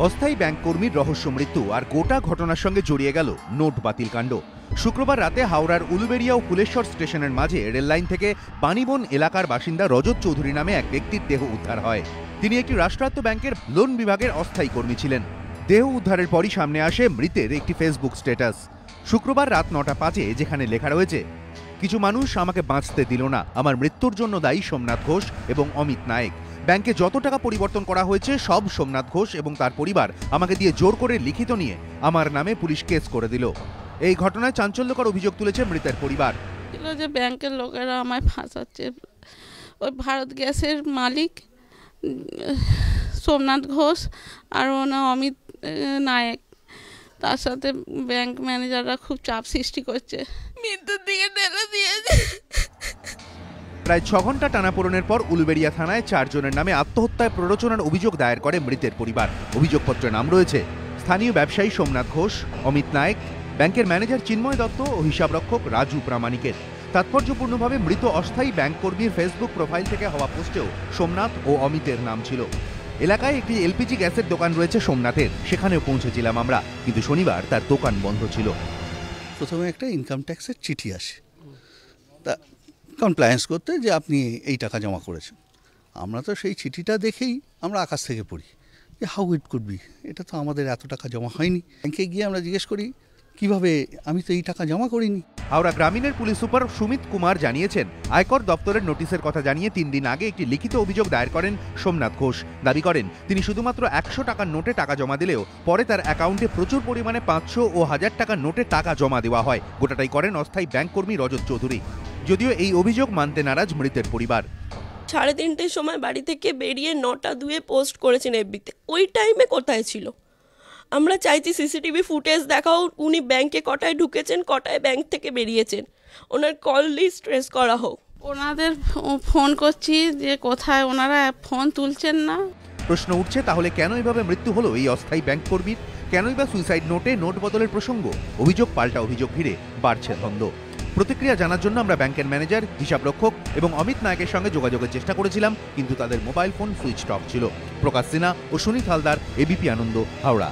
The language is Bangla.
অস্থায়ী ব্যাংক কর্মীর রহস্য মৃত্যু আর গোটা ঘটনার সঙ্গে জড়িয়ে গেল নোট বাতিল কাণ্ড। শুক্রবার রাতে হাওড়ার উলুবেড়িয়া ও ফুলেশ্বর স্টেশনের মাঝে রেললাইন থেকে বাণীবন এলাকার বাসিন্দা রজত চৌধুরী নামে এক ব্যক্তির দেহ উদ্ধার হয়। তিনি একটি রাষ্ট্রায়ত্ত ব্যাংকের লোন বিভাগের অস্থায়ী কর্মী ছিলেন। দেহ উদ্ধারের পরই সামনে আসে মৃতের একটি ফেসবুক স্ট্যাটাস। শুক্রবার রাত 9:05 যেখানে লেখা রয়েছে, কিছু মানুষ আমাকে বাঁচতে দিল না, আমার মৃত্যুর জন্য দায়ী সোমনাথ ঘোষ এবং অমিত নায়েক। ব্যাংকে যত টাকা পরিবর্তন করা হয়েছে সব সোমনাথ ঘোষ এবং তার পরিবার আমাকে দিয়ে জোর করে লিখিত নিয়ে আমার নামে পুলিশ কেস করে দিল। এই ঘটনায় চাঞ্চল্যকর অভিযোগ তুলেছে মৃতের পরিবার। যে ব্যাংকের লোকেরা আমায় ফাঁসাচ্ছে। ওই ভারত গ্যাসের মালিক সোমনাথ ঘোষ আর ওনা অমিত নায়েক, তার সাথে ব্যাংক ম্যানেজাররা খুব চাপ সৃষ্টি করছে, মৃত্যুর দিকে ঠেলে দিয়েছে। প্রায় 6 ঘন্টা টানাপোড়েনের পর উলুবেড়িয়া থানায় 4 জনের নামে আত্মহত্যায় প্ররোচনার অভিযোগ দায়ের করে মৃতের পরিবার। অভিযোগপত্রে নাম রয়েছে স্থানীয় ব্যবসায়ী সোমনাথ ঘোষ, অমিত নায়েক, ব্যাংকের ম্যানেজার চিন্ময় দত্ত ও হিসাবরক্ষক রাজু প্রামাণিকের। তাৎপর্যপূর্ণভাবে মৃত অস্থায়ী ব্যাংক কর্মীর ফেসবুক প্রোফাইল থেকে হওয়া পোস্টেও সোমনাথ ও অমিতের নাম ছিল। এলাকায় একটি এলপিজি গ্যাসের দোকান রয়েছে সোমনাথের, সেখানেও পৌঁছেছিলাম আমরা, কিন্তু শনিবার তার দোকান বন্ধ ছিল। প্রথমে একটা ইনকাম ট্যাক্সের চিঠি আসে, তা কমপ্লায়েন্স করতে যে আপনি এই টাকা জমা করেছেন। আমরা তো সেই চিঠিটা দেখেই আমরা আকাশ থেকে পড়ি যে হাউ ইট কুড বি, এটা তো আমাদের এত টাকা জমা হয়নি। ব্যাংকে গিয়ে আমরা জিজ্ঞেস করি কিভাবে, আমি তো এই টাকা জমা করিনি। হাওড়া গ্রামীণের পুলিশ সুপার সুমিত কুমার জানিয়েছেন, আয়কর দপ্তরের নোটিশের কথা জানিয়ে 3 দিন আগে একটি লিখিত অভিযোগ দায়ের করেন সোমনাথ ঘোষ। দাবি করেন তিনি শুধুমাত্র 100 টাকার নোটে টাকা জমা দিলেও পরে তার অ্যাকাউন্টে প্রচুর পরিমাণে 500 ও 1000 টাকার নোটে টাকা জমা দেওয়া হয়। গোটাটাই করেন অস্থায়ী ব্যাংক কর্মী রজত চৌধুরী। যদিও এই অভিযোগ মানতে নারাজ মৃতের পরিবার। 3:30 সময় বাড়ি থেকে বেরিয়ে 9:02 পোস্ট করেছেন এফবিতে। ওই টাইমে কোথায় ছিল? আমরা চাইছি সিসিটিভি ফুটেজ দেখাও, উনি ব্যাংকে কটায় ঢুকেছেন, কটায় ব্যাংক থেকে বেরিয়েছেন, ওনার কল লিস্ট ট্রেস করা হোক। ওনাদের ফোন করছি যে কোথায়, ওনারা ফোন তুলছেন না। প্রশ্ন উঠছে, তাহলে কেন এভাবে মৃত্যু হলো এই অস্থায়ী ব্যাংক কর্মীর? কেনই বা সুইসাইড নোটে নোট বদলের প্রসঙ্গ? অভিযোগ পাল্টা অভিযোগ ঘিরে বাড়ছে দ্বন্দ্ব। প্রতিক্রিয়া জানার জন্য আমরা ব্যাংকের ম্যানেজার, হিসাবরক্ষক এবং অমিত নায়েকের সঙ্গে যোগাযোগের চেষ্টা করেছিলাম, কিন্তু তাদের মোবাইল ফোন সুইচ অফ ছিল। প্রকাশ সিনহা ও সুনীত হালদার, এবিপি আনন্দ, হাওড়া।